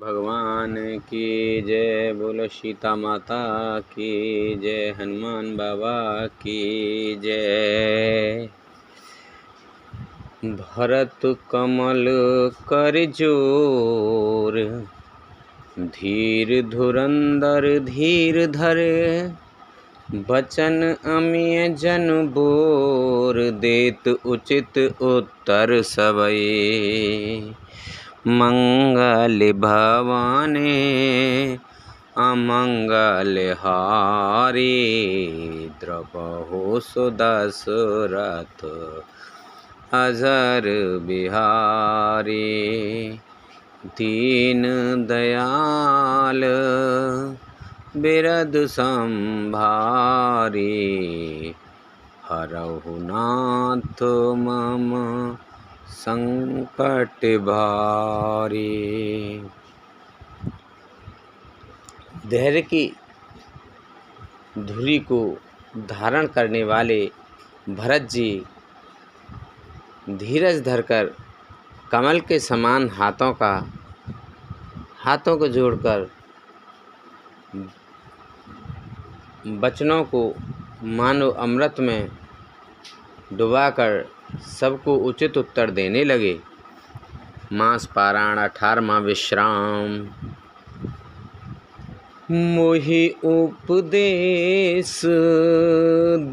भगवान की जय। बोलो सीता माता की जय। हनुमान बाबा की जय। भरत कमल कर जोर, धीर धुरंधर धीर धरे। बचन अमिय जन बोर, देत उचित उत्तर सबई। मंगल भवाने अमंगल हारी, द्रवहु सुदशरथ अजर बिहारी। दीन दयाल बिरद संभारी, हरहु नाथ मम संकट भारी। धैर्य की धुरी को धारण करने वाले भरत जी धीरज धरकर कमल के समान हाथों को जोड़कर वचनों को मानो अमृत में डुबाकर सबको उचित उत्तर देने लगे। मास पारायण 18वां विश्राम। मोहि उपदेश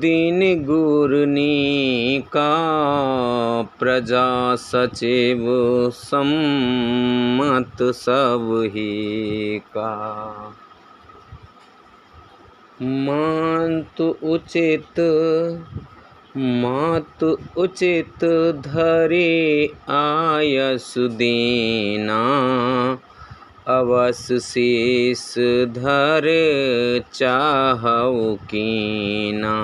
दीन गुरनी का, प्रजा सचिव सम्मत सबहि का। मात उचित धरे आयस दीना, अवस शीस धर चाहउ कीना।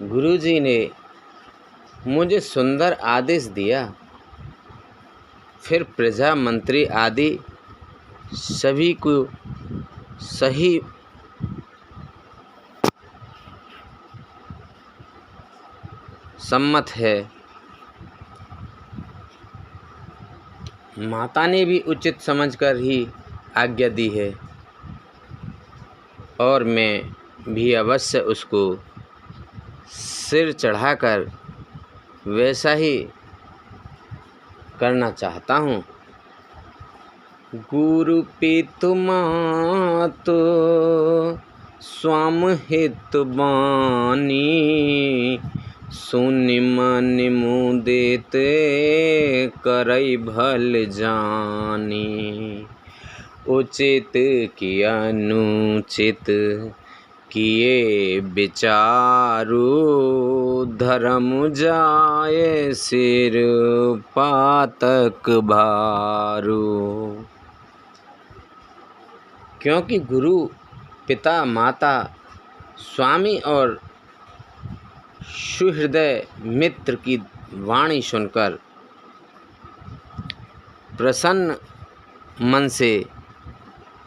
गुरुजी ने मुझे सुंदर आदेश दिया, फिर प्रजा मंत्री आदि सभी को सही सम्मत है। माता ने भी उचित समझकर ही आज्ञा दी है और मैं भी अवश्य उसको सिर चढ़ाकर वैसा ही करना चाहता हूँ। गुरु पितु मातु स्वाम हित बानी, सुनि मनि मुदित करई भल जानी। उचित की अनुचित किए विचारु, धर्म जाए सिर पातक भारू। क्योंकि गुरु पिता माता स्वामी और सुहृदय मित्र की वाणी सुनकर प्रसन्न मन से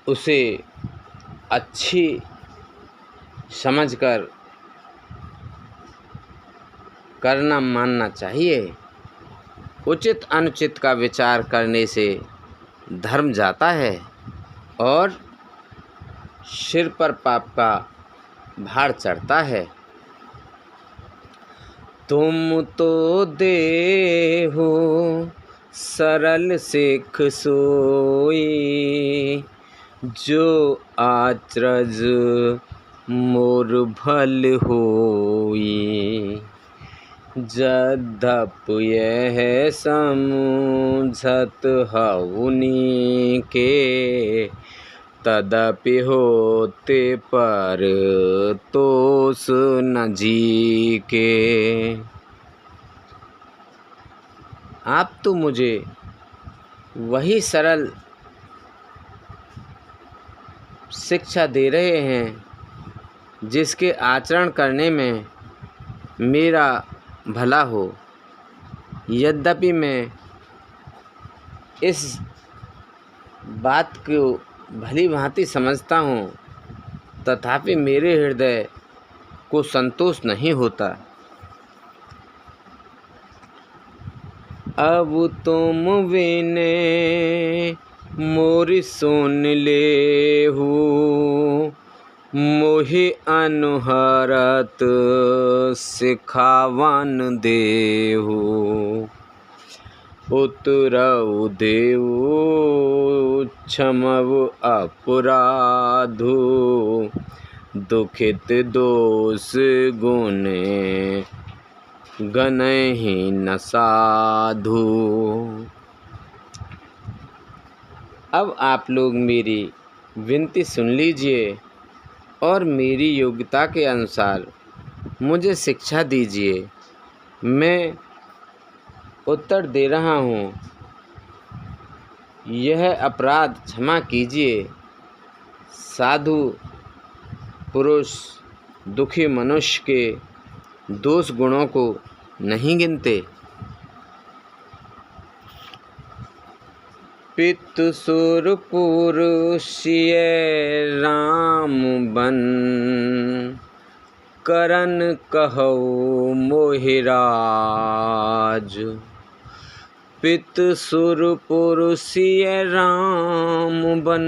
उसे अच्छी समझकर करना मानना चाहिए। उचित अनुचित का विचार करने से धर्म जाता है और सिर पर पाप का भार चढ़ता है। तुम तो देहु सरल सिख सोई, जो आचरज मोर भल होई। जद्यप यह समझत हउनि के, तदपि होते पर तोष न जी के। आप तो मुझे वही सरल शिक्षा दे रहे हैं जिसके आचरण करने में मेरा भला हो। यद्यपि मैं इस बात को भली भांति समझता हूँ, तथापि मेरे हृदय को संतोष नहीं होता। अब तुम विने मोरि सुन लेहु, मोहि अनुहरत सिखावन देहु। उतरऊ देऊ क्षमव अपराधु, दुखित दोष गुने गनहि न साधु। अब आप लोग मेरी विनती सुन लीजिए और मेरी योग्यता के अनुसार मुझे शिक्षा दीजिए। मैं उत्तर दे रहा हूँ, यह अपराध क्षमा कीजिए। साधु पुरुष दुखी मनुष्य के दोष गुणों को नहीं गिनते। पितु सुर पुरुषिय राम बन, करन कहौ मोहि राज। पितु सुर पुरुषिय राम बन,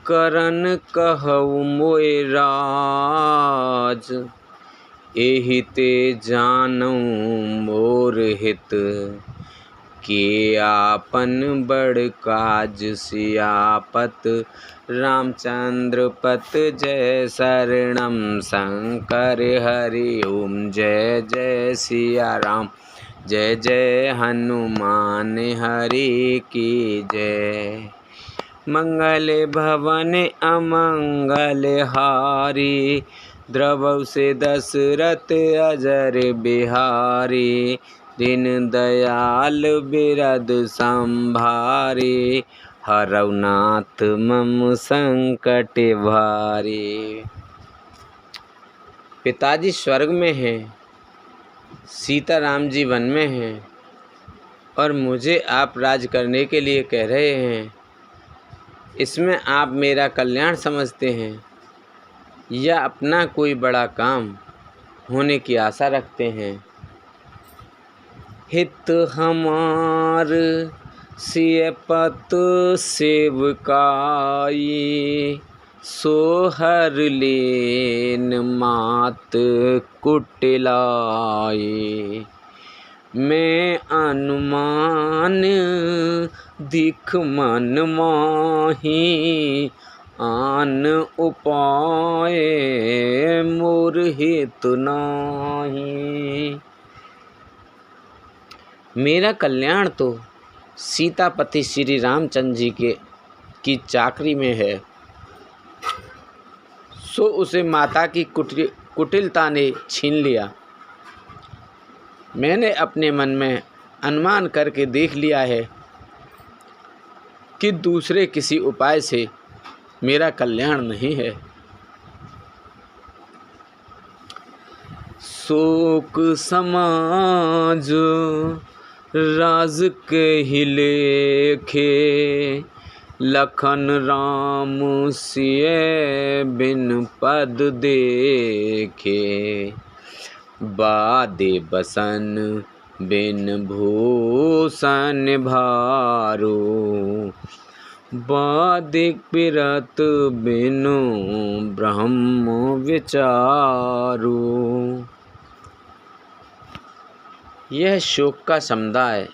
करन कहौ मोहि राज। एहि ते जानऊ मोर हित, के आपन बड़ काज। सियापत रामचंद्र पत जय, शरणम शंकर हरि ओम। जय जय सिया राम, जय जय हनुमान हरि की जय। मंगल भवन अमंगल हारी, द्रवौ से दशरथ अजर बिहारी। दीन दयाल बिरद संभारी, हरौ नाथ मम संकट भारी। पिताजी स्वर्ग में हैं, सीताराम जी वन में हैं और मुझे आप राज करने के लिए कह रहे हैं। इसमें आप मेरा कल्याण समझते हैं या अपना कोई बड़ा काम होने की आशा रखते हैं। हित हमार सियपत सेवकाई, सोहर लेन मात कुटिलाई। मैं अनुमान दिख मन माही, आन उपाय मोर हित नाही। मेरा कल्याण तो सीतापति श्री रामचंद्र जी की चाकरी में है, सो उसे माता की कुटिलता ने छीन लिया। मैंने अपने मन में अनुमान करके देख लिया है कि दूसरे किसी उपाय से मेरा कल्याण नहीं है। शोक समाज राज कहि लेखे, लखन राम सिय बिन पद देखे। बादे बसन बिन भूषण भारो, बादिक पिरत बिनु ब्रह्म विचारो। यह शोक का समुदाय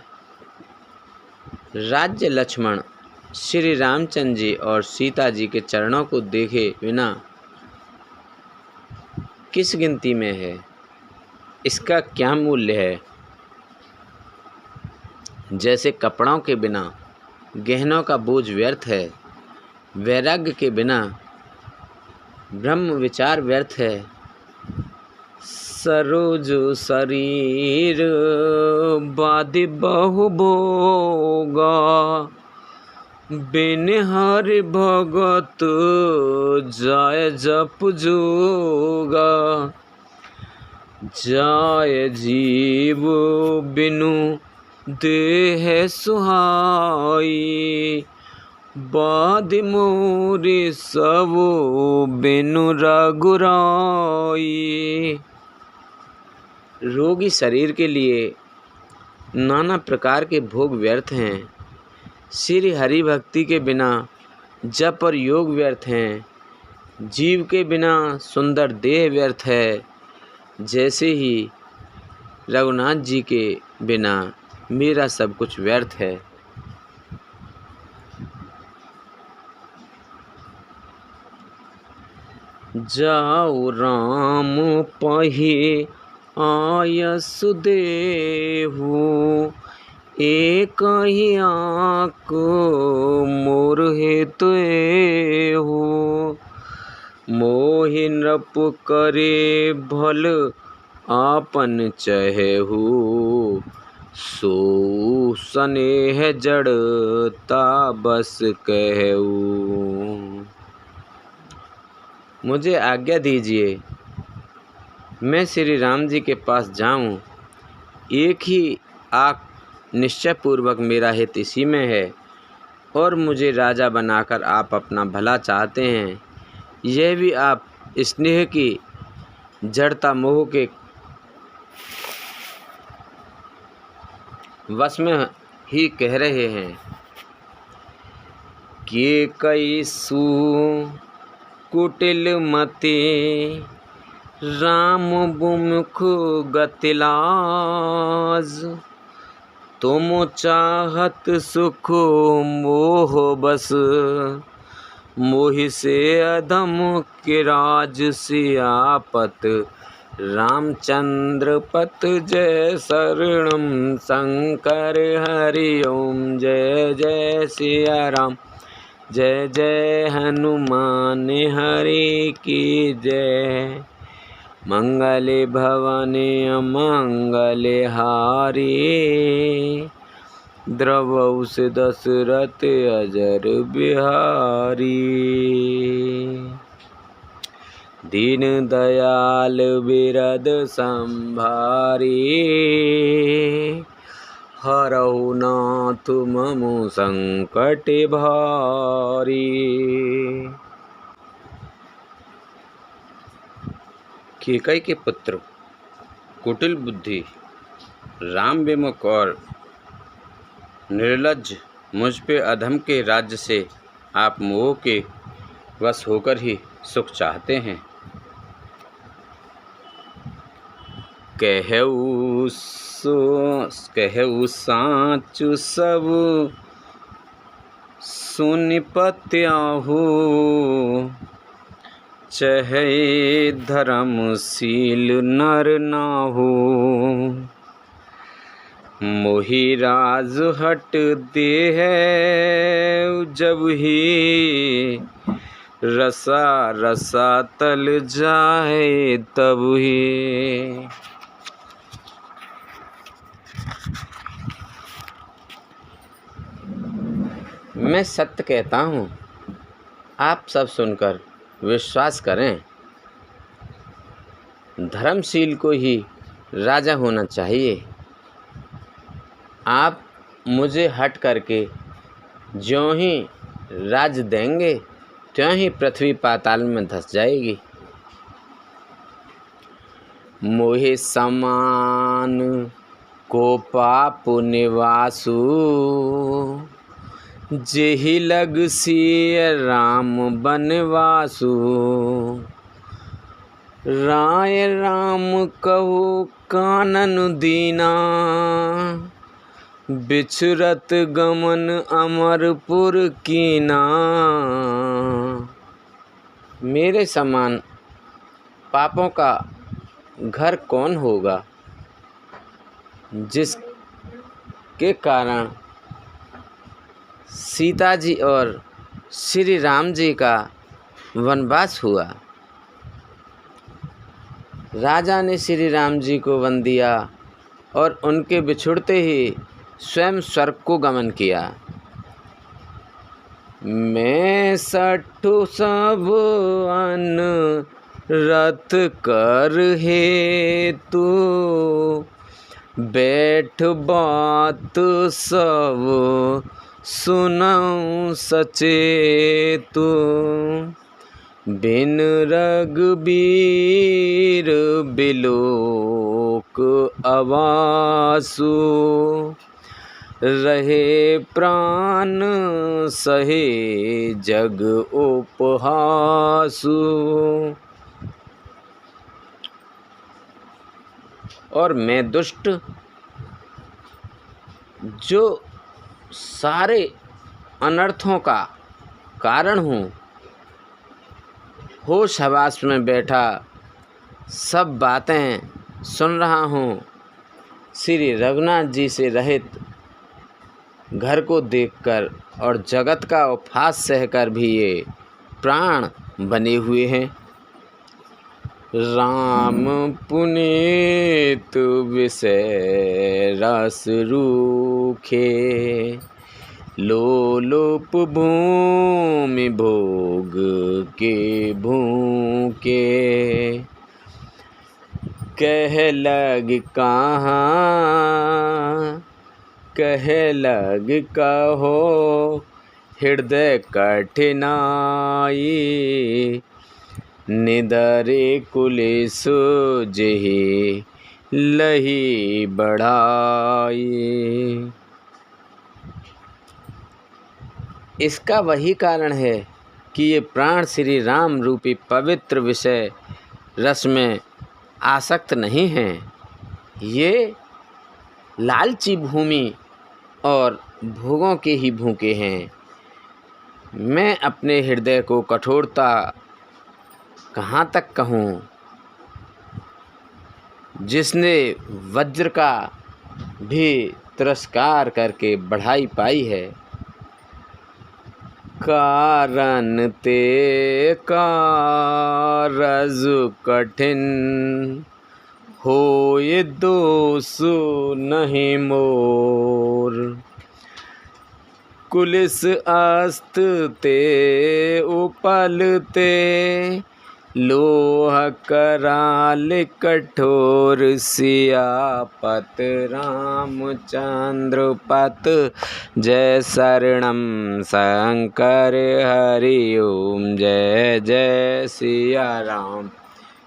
राज्य लक्ष्मण श्री रामचंद्र जी और सीता जी के चरणों को देखे बिना किस गिनती में है? इसका क्या मूल्य है? जैसे कपड़ों के बिना गहनों का बोझ व्यर्थ है, वैराग्य के बिना ब्रह्म विचार व्यर्थ है। सरोज शरीर बादि बहु भोगा, बिन हरि भगत जाय जप जोगा। जाय जीव बिनु देह सुहाई, बादि मोरि सब बिनु रघुराई। रोगी शरीर के लिए नाना प्रकार के भोग व्यर्थ हैं। श्री हरि भक्ति के बिना जप और योग व्यर्थ हैं। जीव के बिना सुंदर देह व्यर्थ है। जैसे ही रघुनाथ जी के बिना मेरा सब कुछ व्यर्थ है। जाओ राम पहे आयस देहु, एक ही आँख मोर हेतु हो। मोहि नृप करे भल आपन चहु, सो स्नेह जड़ता बस कहू। मुझे आज्ञा दीजिए, मैं श्री राम जी के पास जाऊं। एक ही आँख निश्चय पूर्वक मेरा हित इसी में है, और मुझे राजा बनाकर आप अपना भला चाहते हैं। यह भी आप स्नेह की जड़ता मोह के वश में ही कह रहे हैं कि कई सु कुटिल मते राम बुमुख गतिलाज। तुम चाहत सुख मोह बस, मोहि से अधम के राज सियापत। रामचंद्र पत जय शरणम शंकर हरि ओम। जय जय सिया राम, जय जय हनुमान हरि की जय। मंगले भवने अमंगले हारी, द्रवौ से दशरथ अजर बिहारी। दीन दयाल बिरद संभारी, हरहु नाथ मम संकट भारी। कैकई के पुत्र कुटिल बुद्धि, राम विमुख और निर्लज्ज मुझ पे अधम के राज्य से आप मोह के वश होकर ही सुख चाहते हैं। कहऊ साचु सब सुनिपत्याहु, चहे धर्मशील नर नाहु। मोहि राज हट देह जब ही, रसा रसा तल जाए तब ही। मैं सत्य कहता हूँ, आप सब सुनकर विश्वास करें। धर्मशील को ही राजा होना चाहिए। आप मुझे हट करके ज्यों ही राज देंगे, त्यों ही पृथ्वी पाताल में धंस जाएगी। मोहे समान को पाप निवासु, जेहि लग सिय राम बनवासु। राय राम कहु कानन दीना, बिछुरत गमन अमरपुर कीना। मेरे समान पापों का घर कौन होगा, जिसके कारण सीता जी और श्री राम जी का वनवास हुआ। राजा ने श्री राम जी को वन दिया और उनके बिछुड़ते ही स्वयं स्वर्ग को गमन किया। मैं सठु सब अन रथ कर हेतु, बैठ बात सब सुनऊं सचेतु। बिन रघुबीर बिलोक अवासु, रहे प्राण सहे जग उपहासु। और मैं दुष्ट जो सारे अनर्थों का कारण हूँ, होश हवास में बैठा सब बातें सुन रहा हूँ, श्री रघुनाथ जी से रहित घर को देखकर और जगत का उपहास सहकर भी ये प्राण बने हुए हैं। राम पुनीत विषय रस रूखे, लोलुप भूमि भोग के भूखे। कह लग कहाँ कह लग कहो, हृदय कठिनाई, निदरे कुलेस जेहि लही बढ़ाई। इसका वही कारण है कि ये प्राण श्री राम रूपी पवित्र विषय रस में आसक्त नहीं हैं। ये लालची भूमि और भोगों के ही भूखे हैं। मैं अपने हृदय को कठोरता कहाँ तक कहूँ, जिसने वज्र का भी तिरस्कार करके बढ़ाई पाई है। कारण ते कारज कठिन, होय दोष नहीं मोर। कुलिस अस्त ते उपलते, लोह कराल कठोर। सियापत रामचंद्र पत, जय शरणम शंकर हरि ओम। जय जय सिया राम,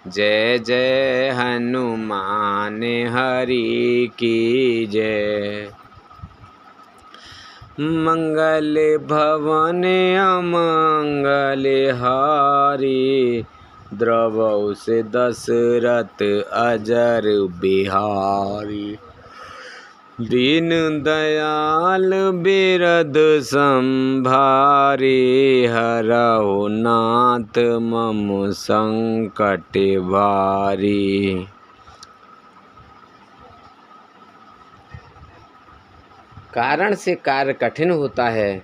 जय जय हनुमान हरि की जय। मंगल भवन अमंगल हारी, द्रवौ से दशरथ अजर बिहारी। दीन दयाल बिरद संभारी, हरौ नाथ मम संकट भारी। कारण से कार्य कठिन होता है,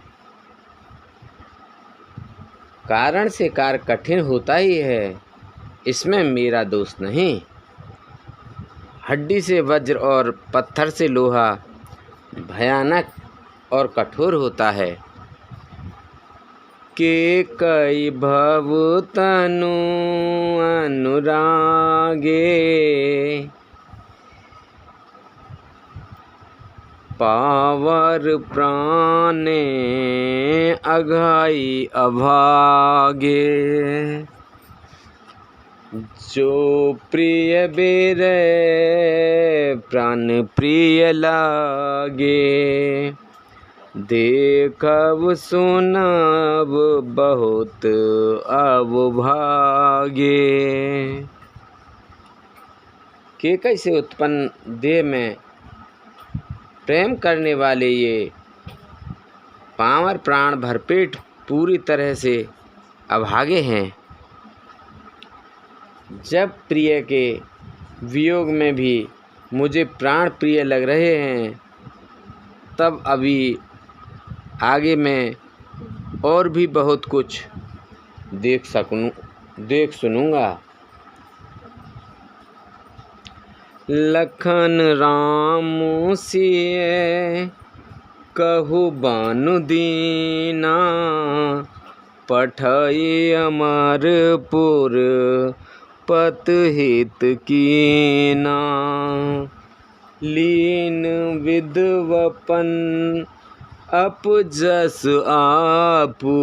कारण से कार्य कठिन होता ही है, इसमें मेरा दोष नहीं। हड्डी से वज्र और पत्थर से लोहा भयानक और कठोर होता है। के कई भव तनु अनुरागे, पावर प्राणे अघाई अभागे। जो प्रिय बेरे प्राण प्रिय लागे, देखब सुनब बहुत अब भागे। के कैसे उत्पन्न देह में प्रेम करने वाले ये पांवर प्राण भरपेट पूरी तरह से अभागे हैं। जब प्रिय के वियोग में भी मुझे प्राण प्रिय लग रहे हैं, तब अभी आगे मैं और भी बहुत कुछ देख सुनूंगा। लखन राम सिय कहु बानु दीना, पठई अमरपुर पत हित कीना। लीन विधवपन अपजस आपू,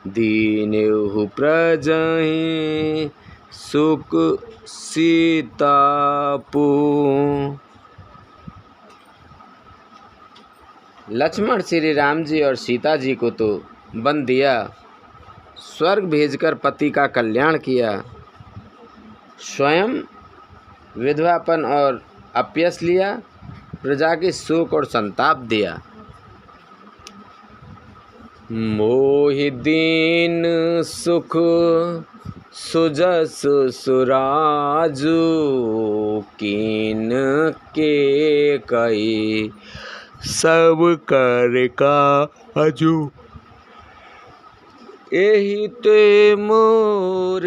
दीनेहु प्रजहि सुख सीतापु। लक्ष्मण श्री राम जी और सीता जी को तो वन दिया, स्वर्ग भेजकर पति का कल्याण किया, स्वयं विधवापन और अपयश लिया, प्रजा के शोक और संताप दिया। मोहि दीन सुख सुजस सुराजू, कीन के कई सब कर काजू। एहि ते मोर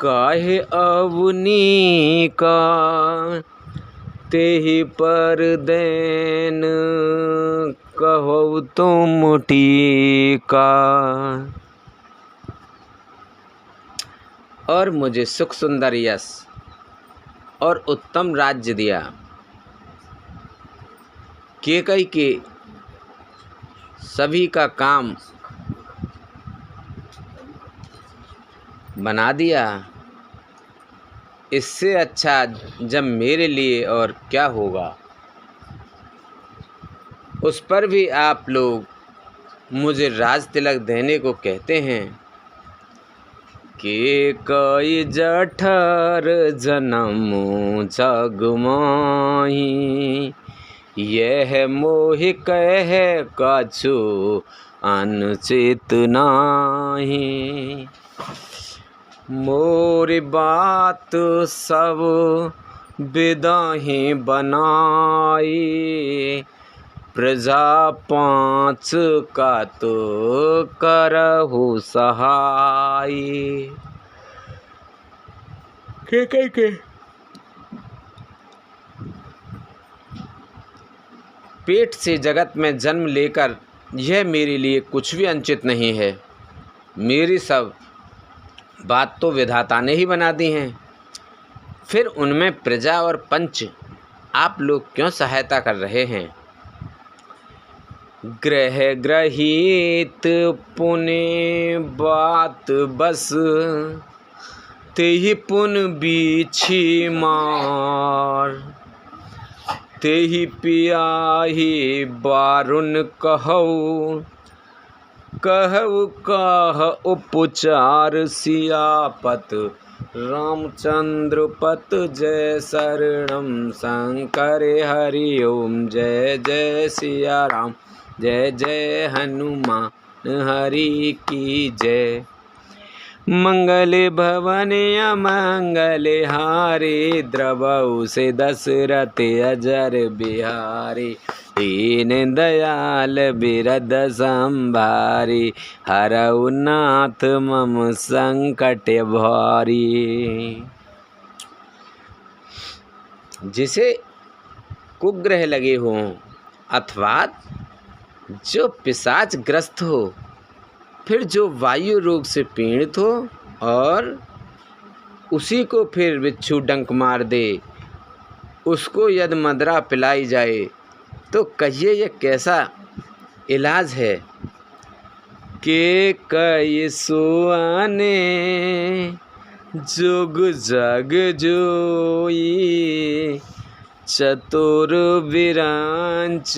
काहे अवनी का, तेहि पर देन कहो तुम टीका। और मुझे सुख सुंदर यश और उत्तम राज्य दिया। कैकेयी के सभी का काम बना दिया। इससे अच्छा जब मेरे लिए और क्या होगा। उस पर भी आप लोग मुझे राज तिलक देने को कहते हैं। कैकेयी जठर जन्म जग माही, यह मोहि कह कछु अनुचित नाही। मोरी बात सब बिदाही बनाई, प्रजा पाँच का तो करहु सहाय। कैकेयी के पेट से जगत में जन्म लेकर यह मेरे लिए कुछ भी अनुचित नहीं है। मेरी सब बात तो विधाता ने ही बना दी हैं, फिर उनमें प्रजा और पंच आप लोग क्यों सहायता कर रहे हैं। ग्रह ग्रहित पुनि बात बस, तेहि पुन बीछी मार। तेहि पियाही बारुन कहऊ, कहऊ कह उपचार। सियापत रामचंद्र पत जय शरणम शंकर हरि ओम। जय जय सिया राम, जय जय हनुमान हरि की जय। मंगल भवन अमंगल हारे, द्रवहु से दशरथ अजर बिहारी। दीन दयाल बिरद संभारी, हरऊ नाथ मम संकट भारी। जिसे कुग्रह लगे हों अथवा जो पिशाच ग्रस्त हो, फिर जो वायु रोग से पीड़ित हो और उसी को फिर बिच्छू डंक मार दे, उसको यदि मदरा पिलाई जाए तो कहिए ये कैसा इलाज है। कैकेयी सुआने जुग जग जोई, चतुर विरांच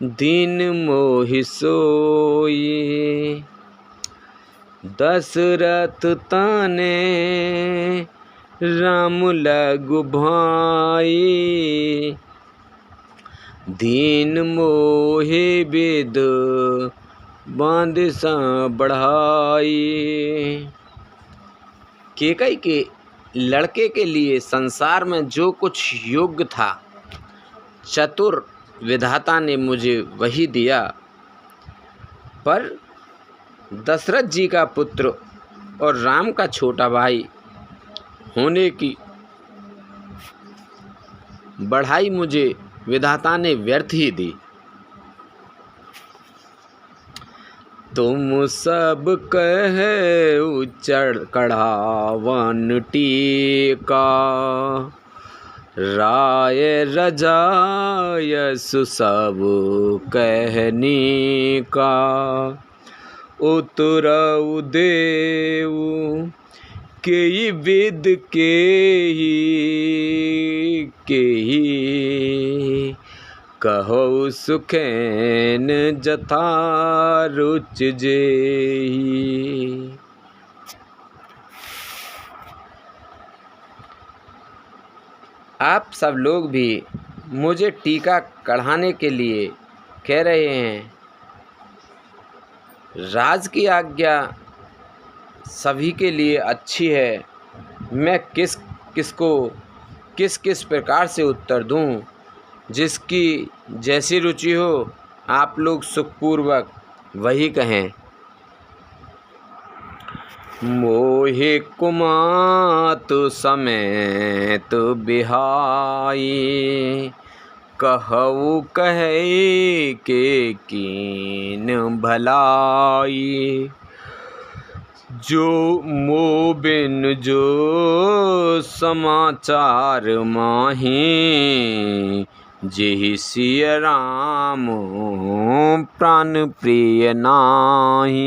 दीन मोहि सोई। दशरथ ताने राम लगु भाई, दीन मोहि विध बांधिसा बढ़ाई। कैकेयी के लड़के के लिए संसार में जो कुछ योग्य था, चतुर विधाता ने मुझे वही दिया। पर दशरथ जी का पुत्र और राम का छोटा भाई होने की बढ़ाई मुझे विधाता ने व्यर्थ ही दी। तुम सब कहे चढ़ कढ़ावन टीका, राय रजायस सब कहनी का। उतरऊ देऊ केई विद केही कहो सुखैन जथा रुच जेहि। आप सब लोग भी मुझे टीका कढ़ाने के लिए कह रहे हैं। राज की आज्ञा सभी के लिए अच्छी है। मैं किस किस प्रकार से उत्तर दूं? जिसकी जैसी रुचि हो आप लोग सुखपूर्वक वही कहें। मोहे कुमात समेत बिहाई कहऊ कहे के कीन भलाई। जो मो बिन जो समाचार माही जेहि सिय राम प्राण प्रिय नाही।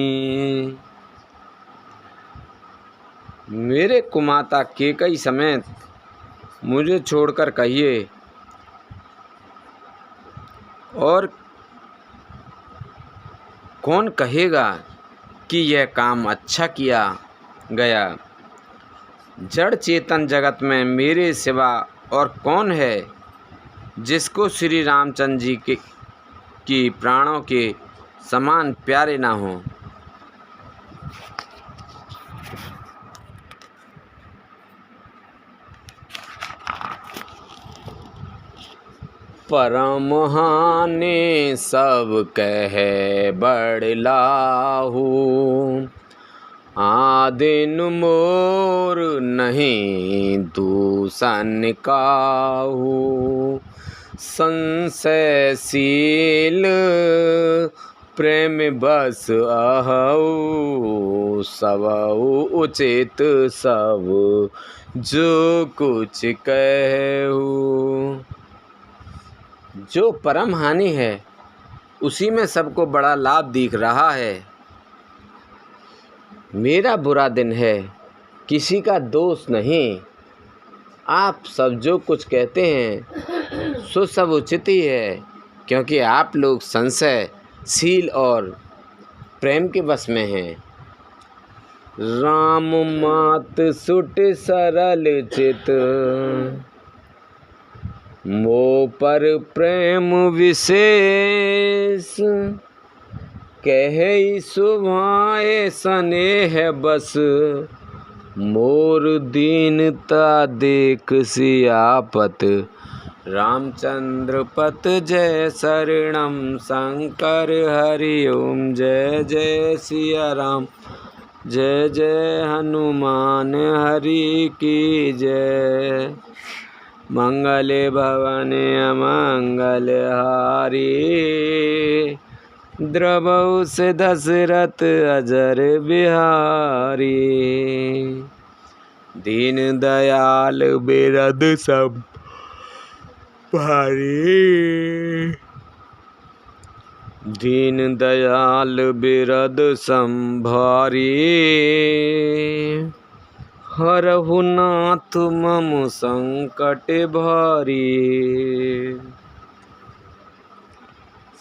मेरे कुमाता केकई समेत मुझे छोड़कर कहिए और कौन कहेगा कि यह काम अच्छा किया गया। जड़ चेतन जगत में मेरे सिवा और कौन है जिसको श्री रामचंद्र जी की प्राणों के समान प्यारे ना हों। परमहाने सब कहे बड़लाहू आदिन मोर नहीं दूषण काहू। संशयशील प्रेम बस अहऊ सबऊ उचित सब जो कुछ कहू। जो परम हानि है उसी में सबको बड़ा लाभ दिख रहा है। मेरा बुरा दिन है किसी का दोष नहीं। आप सब जो कुछ कहते हैं सो सब उचित ही है, क्योंकि आप लोग संशयशील और प्रेम के बस में हैं। राम मात सुट सरल चित मो पर प्रेम विशेष कहे सुभाए स्नेह बस। मोर दीनता देख सियापत रामचंद्र पत जय शरणम शंकर हरि ओम। जय जय सिया राम जय जय हनुमान हरि की जय। मंगले भवने अमंगल हारी द्रवहु से दशरथ अजर बिहारी। दीन दयाल बिरद सब भारी दीन दयाल बिरद संभारी। हरहु नाथ मम संकट भारी।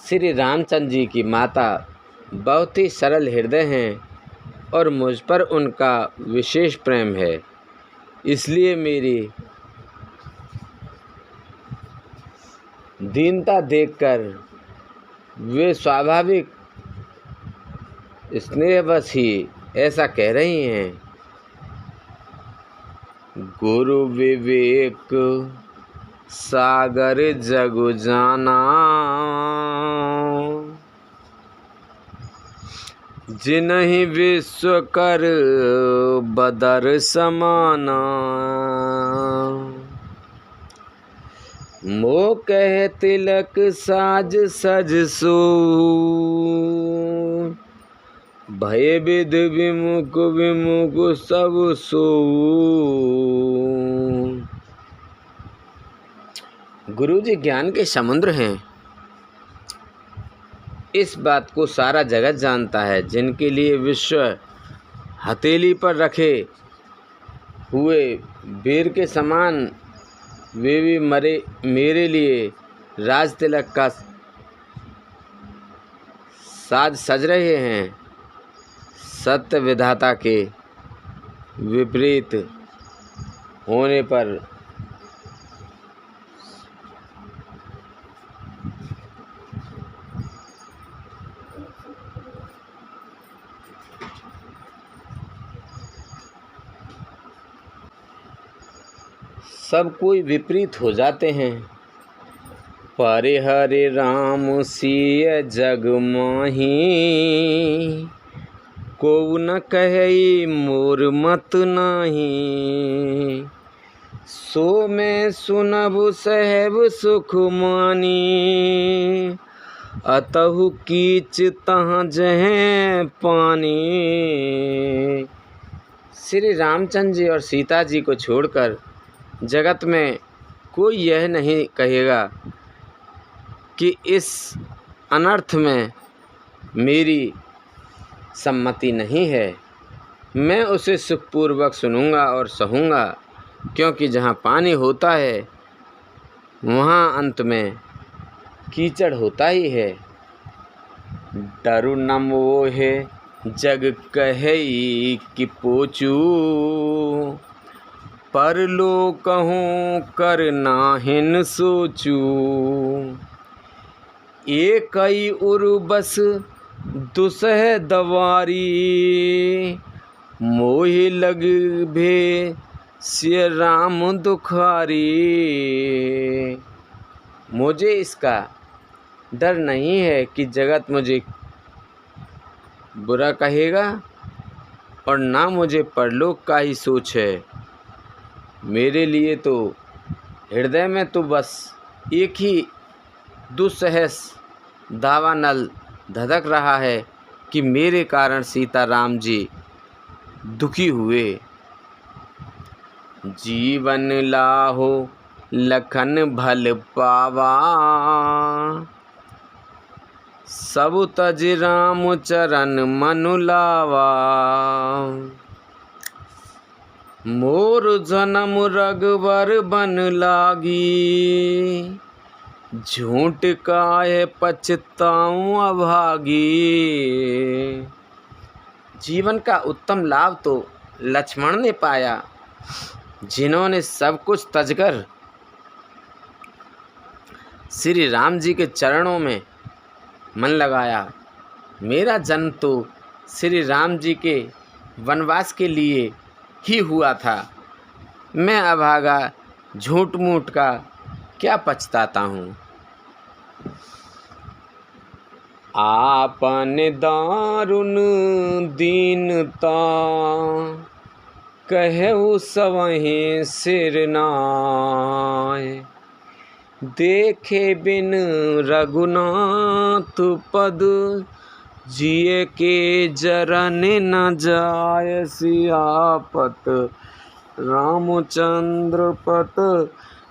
श्री रामचंद्र जी की माता बहुत ही सरल हृदय हैं और मुझ पर उनका विशेष प्रेम है। इसलिए मेरी दीनता देखकर वे स्वाभाविक स्नेहवश ही ऐसा कह रही हैं। गुरु विवेक सागर जगु जाना जिन्हि विश्व कर बदर समाना। मोह कह तिलक साज सज सो भय विध विमुख विमुख सब सो। गुरु जी ज्ञान के समुद्र हैं। इस बात को सारा जगत जानता है। जिनके लिए विश्व हथेली पर रखे हुए बेर के समान वे भी मेरे लिए राज तिलक का साज सज रहे हैं। सत्य विधाता के विपरीत होने पर सब कोई विपरीत हो जाते हैं। पारे हरे राम सिय जग माही, को न कहे मोर मत नाही। सो मैं सुनब सहब सुख मानी, अतहु कीच तहाँ जहें पानी। श्री रामचंद्र जी और सीता जी को छोड़कर जगत में कोई यह नहीं कहेगा कि इस अनर्थ में मेरी सम्मति नहीं है। मैं उसे सुखपूर्वक सुनूंगा और सहूँगा, क्योंकि जहाँ पानी होता है वहाँ अंत में कीचड़ होता ही है। डरु न मोहे जग कहे कि पोचू, परलो कहूँ कर नाहिन सोचू। एकई उर्बस दुसह दवारी, मोहि लग भे सिय राम दुखारी। मुझे इसका डर नहीं है कि जगत मुझे बुरा कहेगा, और ना मुझे परलोक का ही सोच है। मेरे लिए तो हृदय में तो बस एक ही दुस्सह दावानल धधक रहा है कि मेरे कारण सीता राम जी दुखी हुए। जीवन लाहो लखन भल पावा, सब तज राम चरण मनु लावा। मोर जन्म रघुवर बन लागी, झूठ काहे पछताऊं अभागी। जीवन का उत्तम लाभ तो लक्ष्मण ने पाया, जिन्होंने सब कुछ तजकर श्री राम जी के चरणों में मन लगाया। मेरा जन्म तो श्री राम जी के वनवास के लिए ही हुआ था। मैं अभागा झूठ मूठ का क्या पछताता हूँ। आपन दारुण दीनता, कहु सवहीं सिर नाय। देखे बिन रघुनाथ पद, जिए के जरन न जाय। सियापत रामचंद्र पत,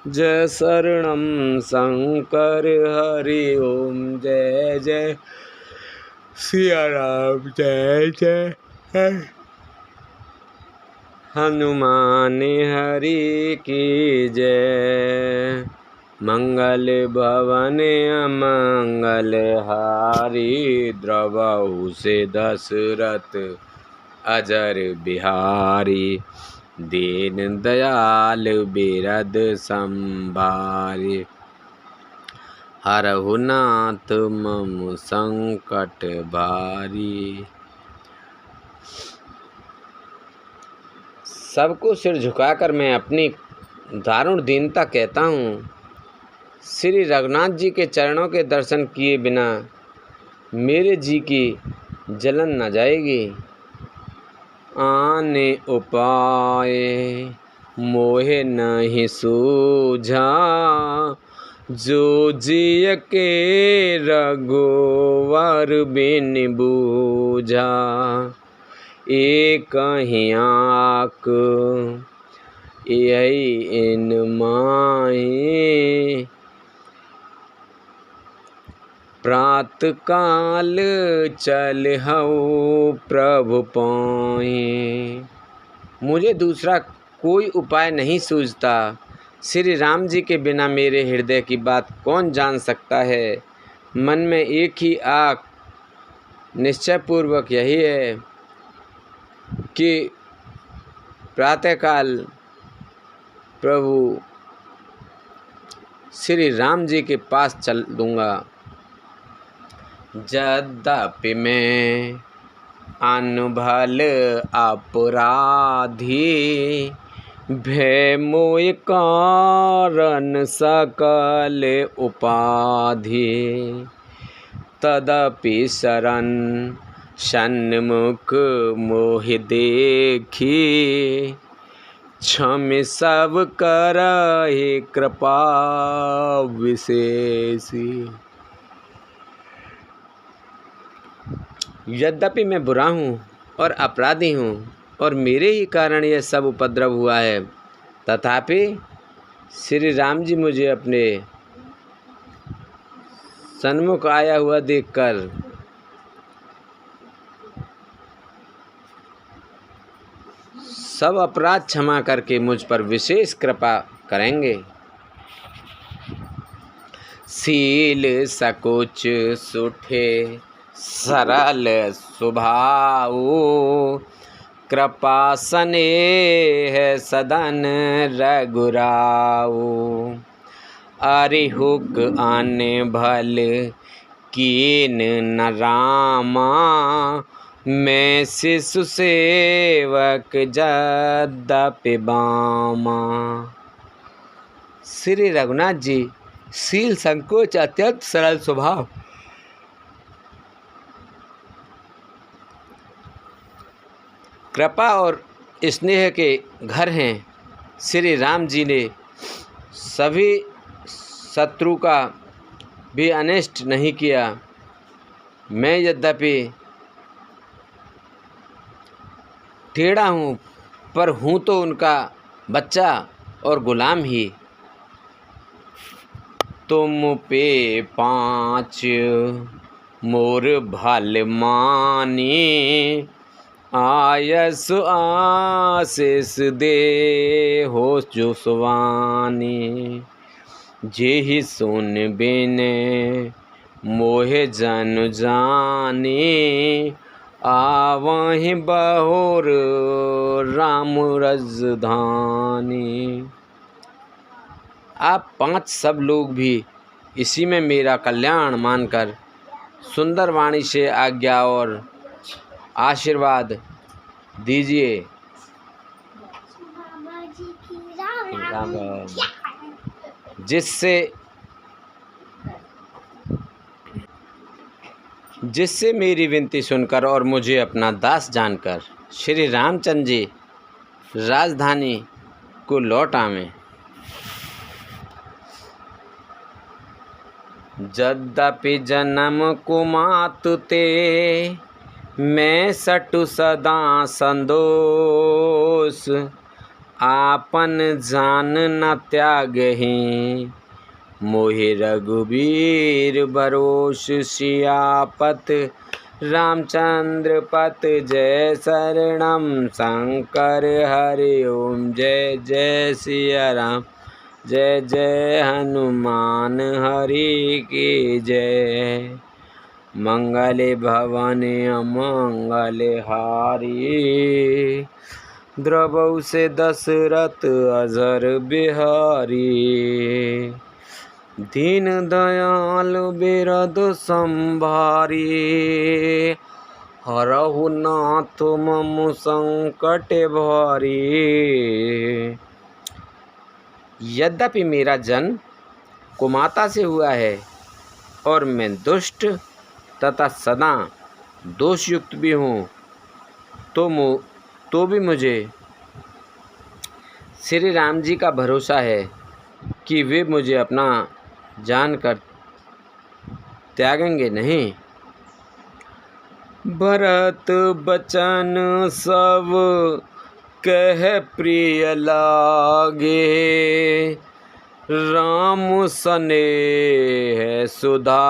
जय शरणम शंकर हरि ओम। जय जय सिया राम, जय जय हनुमान हरि की जय। मंगल भवन अमंगल हारी, द्रवहु से दशरथ अजर बिहारी। दीन दयाल बिरद संभारी, हरहु नाथ मम संकट भारी। सबको सिर झुकाकर मैं अपनी दारुण दीनता कहता हूँ। श्री रघुनाथ जी के चरणों के दर्शन किए बिना मेरे जी की जलन न जाएगी। आने उपाय मोहे नहीं सूझा, जो जिय के रघुवर बिन बूझा। एक ही आँख यही इन माही, प्रात काल चलहु प्रभु पाई। मुझे दूसरा कोई उपाय नहीं सूझता। श्री राम जी के बिना मेरे हृदय की बात कौन जान सकता है। मन में एक ही आक निश्चयपूर्वक यही है कि प्रातःकाल प्रभु श्री राम जी के पास चल दूँगा। यद्यपि मैं अनभल अपराधी, भय मोह कारण सकल उपाधि। तदपि शरण सन्मुख मोहि देखी, क्षम सब करहि कृपा विशेषी। यद्यपि मैं बुरा हूँ और अपराधी हूँ और मेरे ही कारण यह सब उपद्रव हुआ है, तथापि श्री राम जी मुझे अपने सन्मुख आया हुआ देखकर सब अपराध क्षमा करके मुझ पर विशेष कृपा करेंगे। शील सकुच सुठे सरल स्वभाव, कृपा स्नेह सदन रघुराऊ। अरिहुक अन भल कीन न रामा, मैं शिशु सेवक यद्यपि बामा। श्री रघुनाथ जी शील संकोच अत्यंत सरल स्वभाव, कृपा और स्नेह के घर हैं। श्री राम जी ने सभी शत्रु का भी अनिष्ट नहीं किया। मैं यद्यपि टेढ़ा हूँ पर हूँ तो उनका बच्चा और गुलाम ही। तुम पे 5 मोर भल मानी, आयस आशीष दे हो जो सुवानी। जेहि सुन बिने मोहे जन जानी, आवहि बहुर राम राजधानी। आप 5 सब लोग भी इसी में मेरा कल्याण मानकर सुंदर वाणी से आज्ञा और आशीर्वाद दीजिए। जिससे मेरी विनती सुनकर और मुझे अपना दास जानकर श्री रामचंद्र जी राजधानी को लौट आवें। यद्यपि जन्म कुमातु ते, मैं सटु सदा संदोष। आपन जान न त्यागहि, मोहि रघुबीर भरोस। सियापत रामचंद्र पत जय शरणम शंकर हरि ओम। जय जय सिया राम, जय जय हनुमान हरि की जय। मंगले भवन अमंगल हारी, द्रवौ से दशरथ अजर बिहारी। दीन दयाल बिरद संभारी, हरहु नाथ मम संकट भारी। यद्यपि मेरा जन्म कुमाता से हुआ है और मैं दुष्ट तथा सदा दोषयुक्त भी हूँ, तो भी मुझे श्री राम जी का भरोसा है कि वे मुझे अपना जानकर त्यागेंगे नहीं। भरत बचन सब कह प्रिय लागे, राम स्नेह सुधा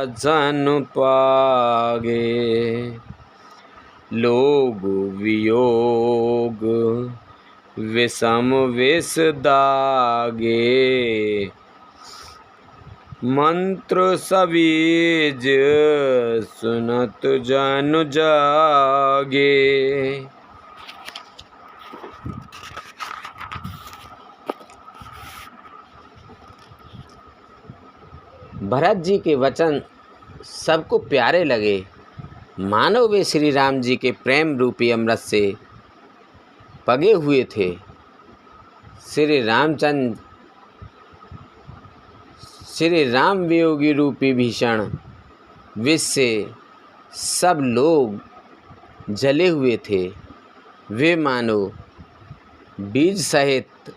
जन पागे। लोग वियोग विषम विष दागे। मंत्र सबीज सुनत जन जागे। भरत जी के वचन सबको प्यारे लगे, मानो वे श्री राम जी के प्रेम रूपी अमृत से पगे हुए थे। श्री राम वियोगी रूपी भीषण विष से सब लोग जले हुए थे। वे मानो बीज सहित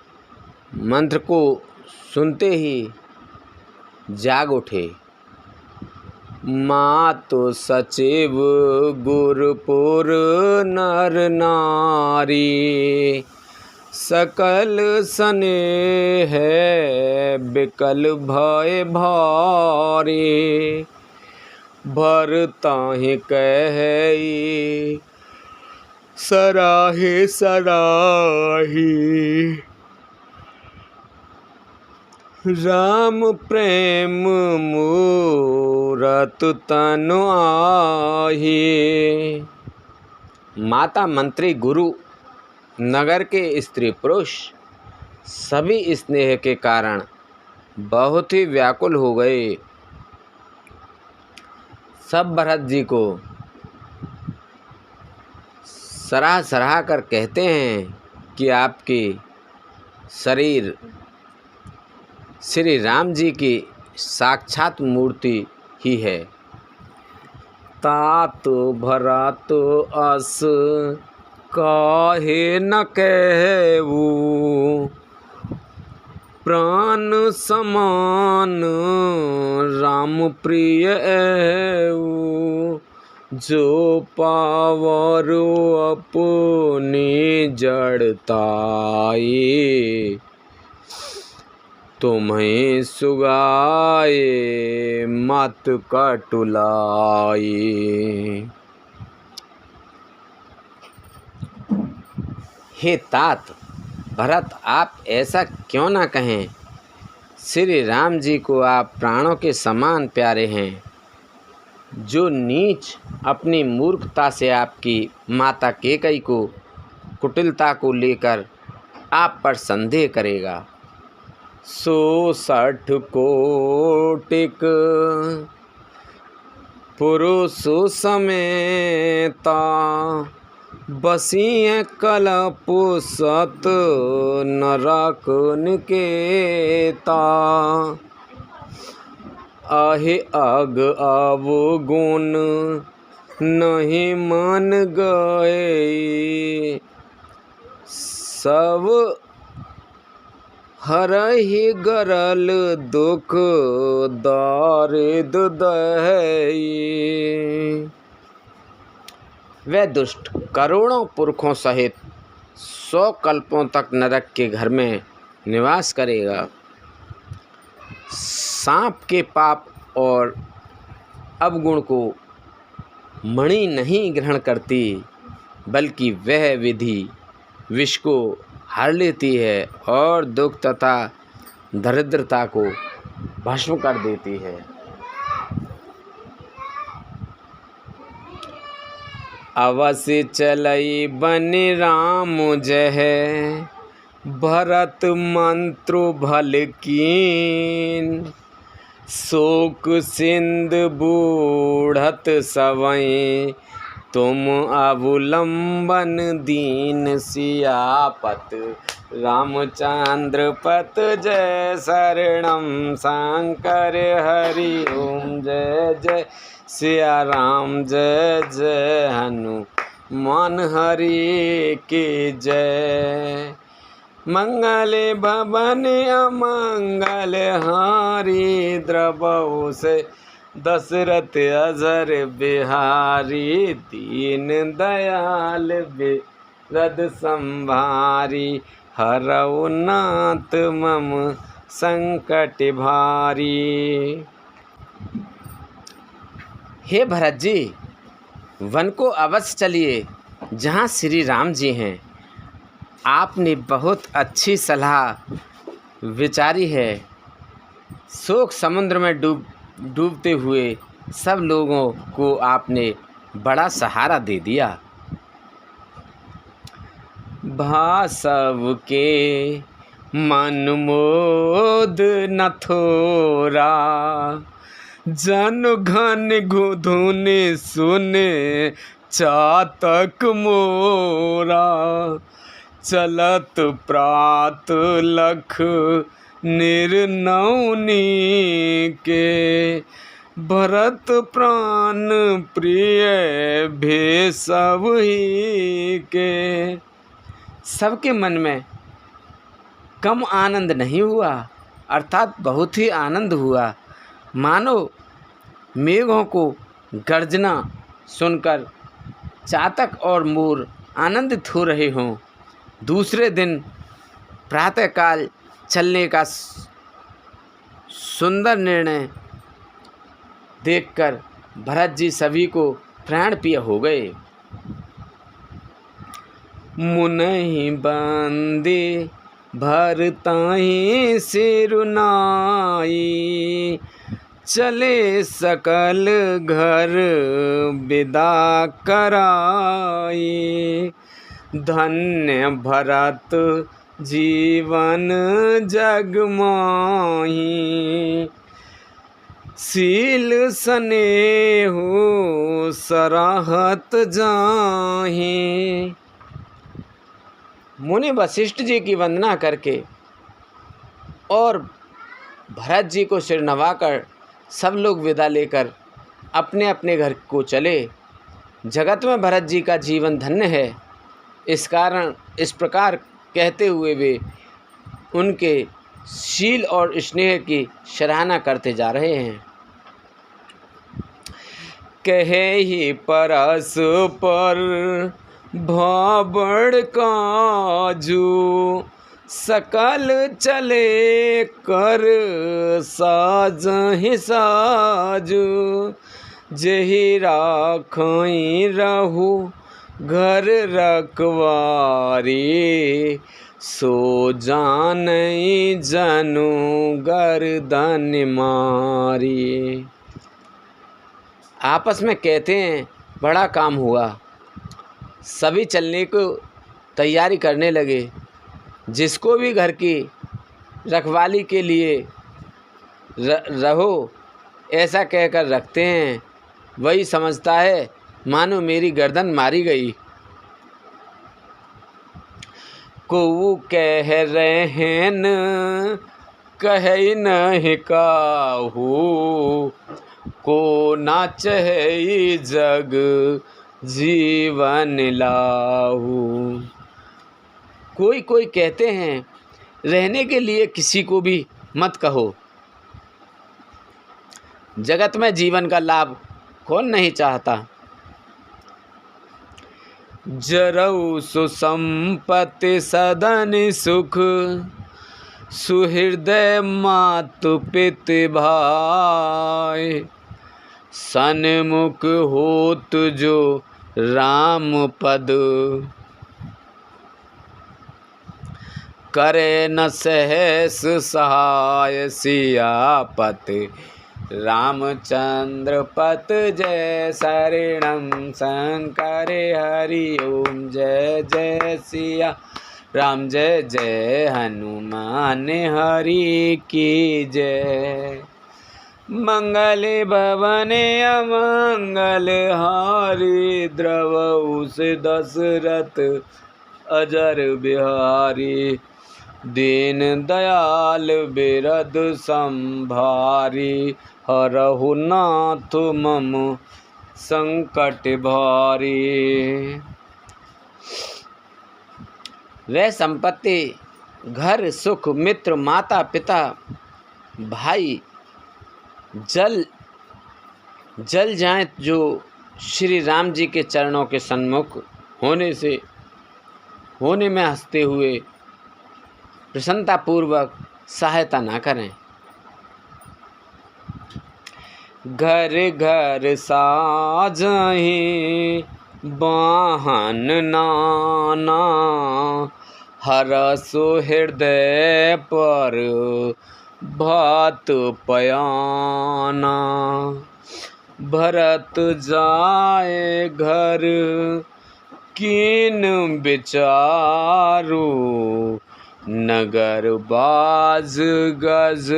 मंत्र को सुनते ही जाग उठे। मातो सचिव गुरपुर नर नारी। सकल स्नेह बिकल भय भारी। भरताहि कहि सराहे सराही। राम प्रेम मूरत तनु आही। माता, मंत्री, गुरु, नगर के स्त्री पुरुष सभी स्नेह के कारण बहुत ही व्याकुल हो गए। सब भरत जी को सराह कर कहते हैं कि आपकी शरीर श्री राम जी की साक्षात मूर्ति ही है। तात भरत अस काहे न कहू। प्राण समान राम प्रिय ऐऊ। जो पावर अपनी जड़ताई। तुम्हें सुगाए मत कटुलाई। हे तात भरत, आप ऐसा क्यों ना कहें। श्री राम जी को आप प्राणों के समान प्यारे हैं। जो नीच अपनी मूर्खता से आपकी माता कैकेयी को कुटिलता को लेकर आप पर संदेह करेगा, सो 60 कोटिक पुरुष समेता। बसिए कलप सत नरक निकेता। आहे अग अवगुण नहीं मन गए। सब हरहि गरल दुख दारिद दहई। वह दुष्ट करोड़ों पुरखों सहित 100 कल्पों तक नरक के घर में निवास करेगा। सांप के पाप और अवगुण को मणि नहीं ग्रहण करती, बल्कि वह विधि विष को हर लेती है और दुख तथा दरिद्रता को भस्म कर देती है। अवश्य चलई बनि राम जह। भरत मंत्र भल कीन। शोक सिंध बूढ़त सवै। तुम अवलंबन दीन सियापत। रामचंद्र पत जय शरणम शंकर हरि ओम जय जय सिया राम जय जय हनुमान हरि की जय। मंगल भवन अमंगल हारी। द्रवहु से दशरथ अजर बिहारी। दीन दयाल बिरद संभारी। हरऊ नाथ मम संकट भारी। हे भरत जी, वन को अवश्य चलिए जहाँ श्री राम जी हैं। आपने बहुत अच्छी सलाह विचारी है। शोक समुद्र में डूबते हुए सब लोगों को आपने बड़ा सहारा दे दिया। भासव के मन मोद न थोरा, जन घन धुनि सुने चातक मोरा। चलत प्रात लख निर्नौनी के, भरत प्राण प्रिय भेषव ही के। सबके मन में कम आनंद नहीं हुआ, अर्थात बहुत ही आनंद हुआ। मानो मेघों को गर्जना सुनकर चातक और मोर आनंदित हो रहे हों। दूसरे दिन प्रातःकाल चलने का सुंदर निर्णय देखकर भरत जी सभी को प्राण प्रिय हो गए। मुनहि बंदे भरताहि सिरुनाई, चले सकल घर विदा कराई। धन्य भरत जीवन जग माही, शील स्नेहु सराहत जाहि। मुनि वशिष्ठ जी की वंदना करके और भरत जी को सिर नवाकर सब लोग विदा लेकर अपने अपने घर को चले। जगत में भरत जी का जीवन धन्य है। इस प्रकार कहते हुए वे उनके शील और स्नेह की सराहना करते जा रहे हैं। कहे ही परस पर भाबड़ काजू, सकल चले कर साजहि साजू। जेहि राखई रहु घर रखवारी, सो जानई जनु गर्दन मारी। आपस में कहते हैं बड़ा काम हुआ। सभी चलने को तैयारी करने लगे। जिसको भी घर की रखवाली के लिए रहो ऐसा कहकर रखते हैं, वही समझता है मानो मेरी गर्दन मारी गई। को कह रहे हैं न कहे नहीं काहू, को ना चाहे जग जीवन लाहू। कोई कोई कहते हैं रहने के लिए किसी को भी मत कहो। जगत में जीवन का लाभ कौन नहीं चाहता। जरऊ सुसंपत्ति सदन सुख, सुहृदय मातु पितु भाई। सन्मुख होत जो राम पद, करे न सहस सहाय सियापति। रामचंद्र पत जय शरणम शंकर हरि ओम। जय जय सिया राम जय जय हनुमान हरि की जय। मंगल भवन अमंगल हारी, द्रवहु से दशरथ अजर बिहारी। दीन दयाल बिरद संभारी, हरहु नाथ मम संकट भारी। वह संपत्ति, घर, सुख, मित्र, माता पिता, भाई जल जाएं जो श्री राम जी के चरणों के सन्मुख होने में हंसते हुए प्रसन्नतापूर्वक सहायता ना करें। घर घर साजहि बाहन नाना, हरसु हृदय पर भात पयाना। भरत जाए घर कीन विचारु, नगर बाज गज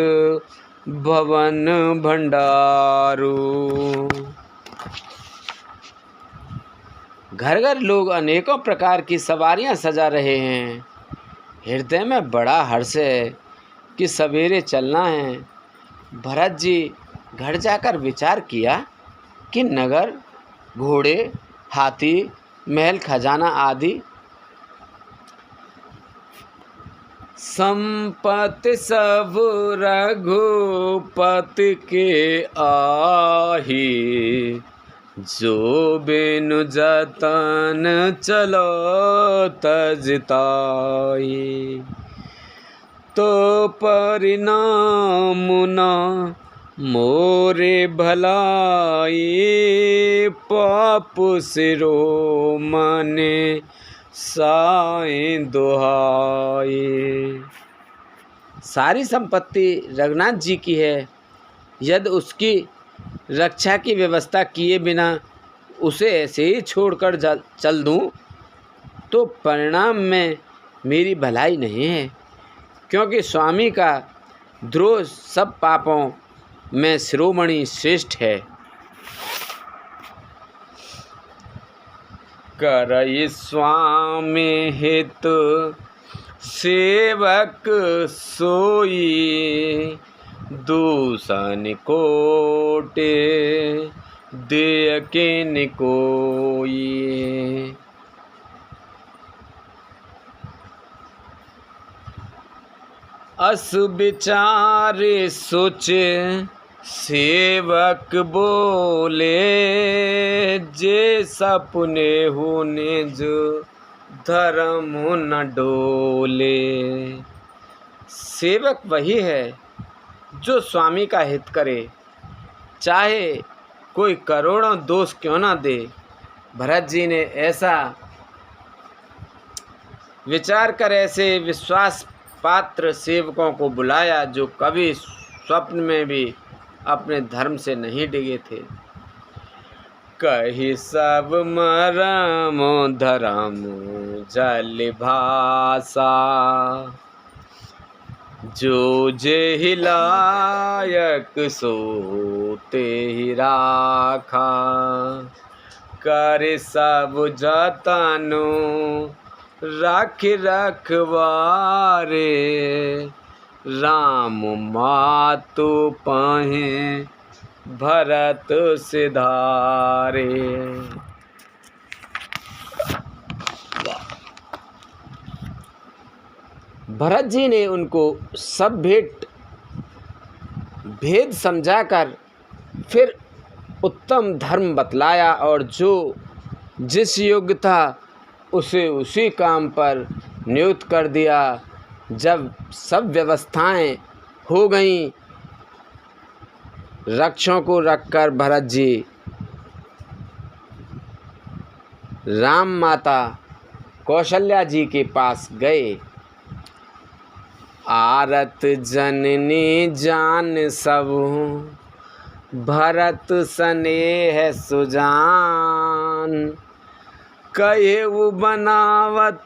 भवन भंडारू। घर घर लोग अनेकों प्रकार की सवारियां सजा रहे हैं। हृदय में बड़ा हर्ष है कि सवेरे चलना है। भरत जी घर जाकर विचार किया कि नगर, घोड़े, हाथी, महल, खजाना आदि संपत्ति सब रघुपति के आही, जो बिनु जतन चलो तजताई। तो परिणाम न मोरे भलाई, पाप सिरो मने साईं दुहाई। सारी संपत्ति रघुनाथ जी की है। यदि उसकी रक्षा की व्यवस्था किए बिना उसे ऐसे ही छोड़कर चल दूं तो परिणाम में मेरी भलाई नहीं है, क्योंकि स्वामी का द्रोह सब पापों में शिरोमणि श्रेष्ठ है। करई स्वामी हित सेवक सोई, दूषण कोटे देय किन कोई। अस विचारे सोचे सेवक बोले, जे सपने होने जो धर्म न डोले। सेवक वही है जो स्वामी का हित करे, चाहे कोई करोड़ों दोष क्यों ना दे। भरत जी ने ऐसा विचार कर ऐसे विश्वास पात्र सेवकों को बुलाया जो कभी स्वप्न में भी अपने धर्म से नहीं डिगे थे। कही सब मरम धर्म जल भाषा, जो जे हिलायक सो ते ही राखा। कर सब जतनो राख रखवारे, राम मातु पाहे भरत सिधारे। भरत जी ने उनको सब भेद समझाकर फिर उत्तम धर्म बतलाया और जो जिस योग्य था उसे उसी काम पर नियुक्त कर दिया। जब सब व्यवस्थाएं हो गईं, रक्षों को रखकर भरत जी राम माता कौशल्या जी के पास गए। आरत जननी जान सब, भरत स्नेह सुजान। कहे वो बनावत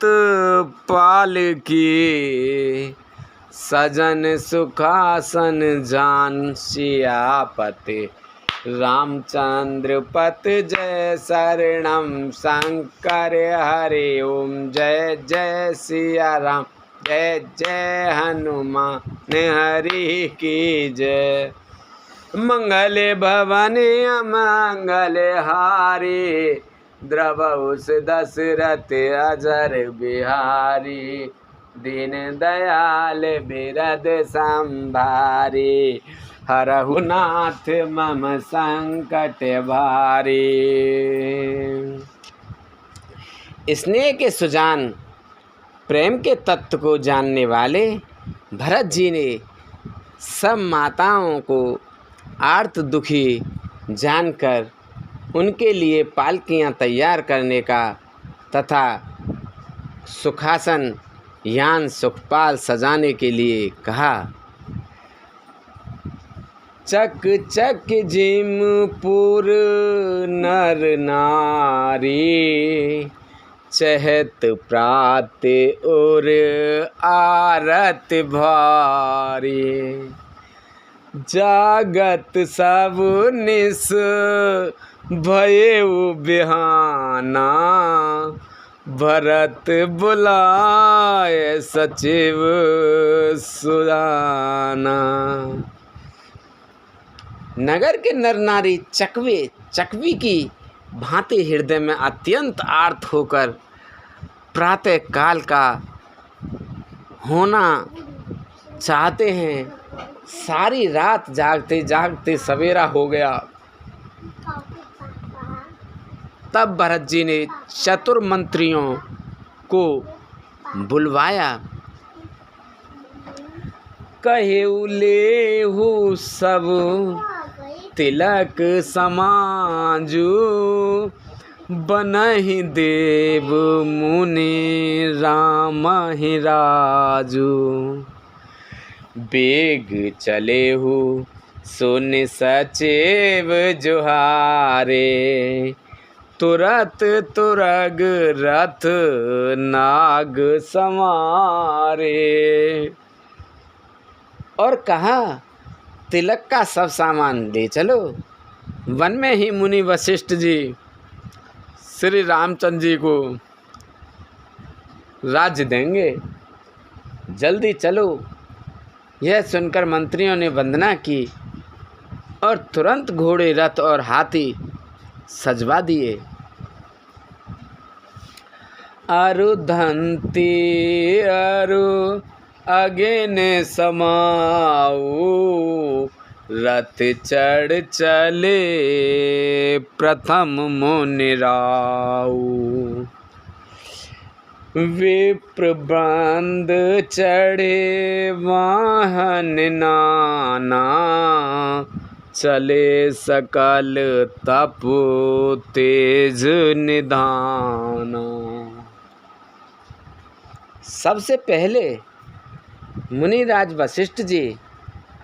पाल की, सजन सुखासन जान। सियापति रामचंद्र पत जय शरणम, शंकर हरि ओम जय जय सिया राम, जय जय हनुमान हरि की जय। मंगल भवन अमंगल हारी, द्रवहुस दशरथ अजर बिहारी। दीन दयाल बिरद संभारी, हरहु नाथ मम संकट भारी। स्नेह के सुजान, प्रेम के तत्व को जानने वाले भरत जी ने सब माताओं को आर्त दुखी जानकर उनके लिए पालकियां तैयार करने का तथा सुखासन यान सुखपाल सजाने के लिए कहा। चक चक जिमपुर नर नारी, चहत प्रात और आरत भारी। जागत सब निस भयउ बिहाना, भरत बुलाए सचिव सुजाना। नगर के नर नारी चकवी की भांति हृदय में अत्यंत आर्त होकर प्रातः काल का होना चाहते हैं। सारी रात जागते जागते सवेरा हो गया। तब भरत जी ने चतुर मंत्रियों को बुलवाया। कहेउ लेहु सब तिलक समाजू, बनहि देव मुनि राम ही राजू। बेग चलेहु सुन सचिव जुहारे, तुरत तुरग रथ नाग समारे। और कहा, तिलक का सब सामान ले चलो। वन में ही मुनि वशिष्ठ जी श्री रामचंद्र जी को राज्य देंगे, जल्दी चलो। यह सुनकर मंत्रियों ने वंदना की और तुरंत घोड़े, रथ और हाथी सजवा दिए। अरुधंती अरु अगेन समाऊ, रथ चढ़ चले प्रथम मुनिराऊ। विप्र बंद चढ़े वाहन नाना, चले सकल तप तेज निधाना। सबसे पहले मुनिराज वशिष्ठ जी,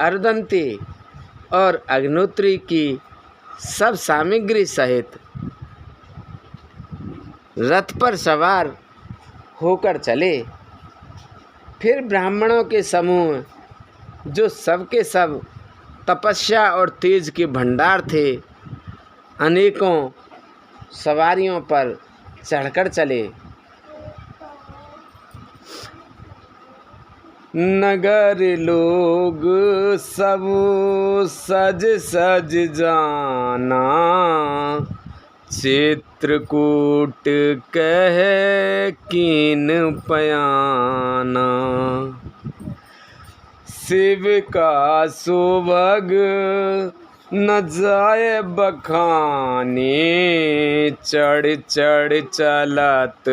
अरुधंती और अग्निहोत्री की सब सामग्री सहित रथ पर सवार होकर चले। फिर ब्राह्मणों के समूह, जो सबके सब तपस्या और तेज के भंडार थे, अनेकों सवारियों पर चढ़कर चले। नगर लोग सब सज सज जाना, चित्रकूट कह कीन पयाना। शिव का सुभग न जाए बखानी, चढ़ चढ़ चलत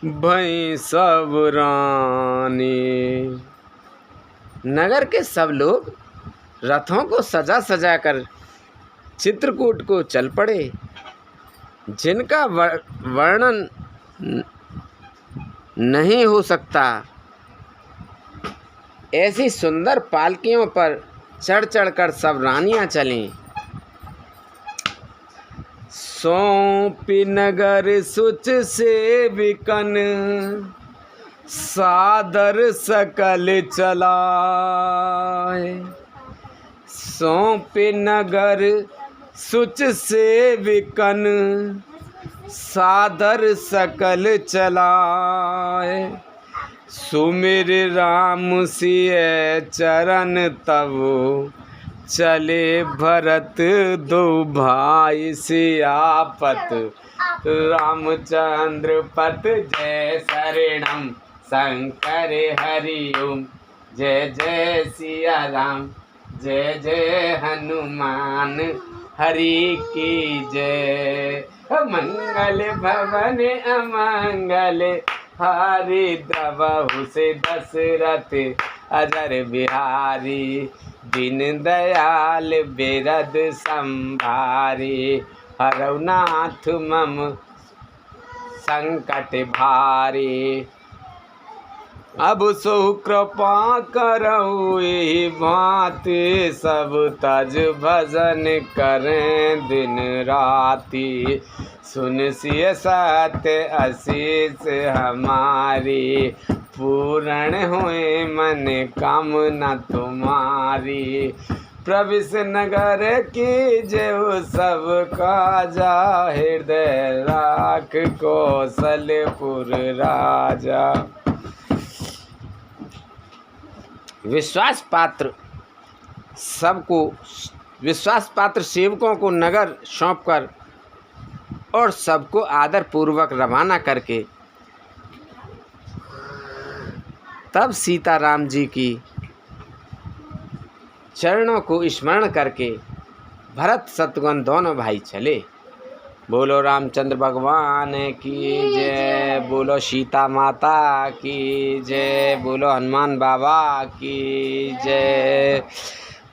भई सब रानी। नगर के सब लोग रथों को सजा सजा कर चित्रकूट को चल पड़े, जिनका वर्णन नहीं हो सकता। ऐसी सुंदर पालकियों पर चढ़ चढ़कर सब रानियां चलीं। सौंपी नगर सुच सेविकन, सादर सकल चलाए। सौंपी नगर सुच सेविकन, सादर सकल चलाए। सुमिर राम सिय चरण तब, चले भरत दो भाई सियापत। रामचंद्र पत जय शरणम, शंकर हरि ओम। जय जय सिया राम, जय जय हनुमान, हरि की जय। मंगल भवन अमंगल, हरि द्रवहु से दशरथ अजर बिहारी। दीन दयाल बिरद संभारे, हरौ नाथ मम संकट भारे। अब सो कृपा करौ एहि भांति, सब तज भजन करें दिन राति। सुन सिय सत्य आशीष हमारी, पूर्ण हुए मन कामना तुम्हारी। प्रविश नगर की जेऊ सब काजा, हृदय राख कौशलपुर राजा। विश्वास पात्र सेवकों को नगर सौंपकर और सबको आदर पूर्वक रवाना करके तब सीताराम जी की चरणों को स्मरण करके भरत शत्रुघ्न दोनों भाई चले। बोलो रामचंद्र भगवान की जय, बोलो सीता माता की जय, बोलो हनुमान बाबा की जय।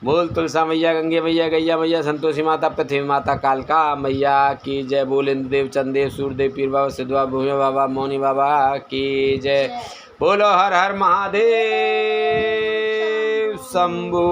बोल तुलसा मैया, गंगे मैया, गैया मैया, संतोषी माता, पृथ्वी माता, कालका मैया की जय। बोल इंद्रदेव, चंद्रदेव, सूर्यदेव, पीर बाबा, सिद्ध बाबा, भूमि बाबा, मौनी बाबा की जय। बोलो हर हर महादेव शंभू।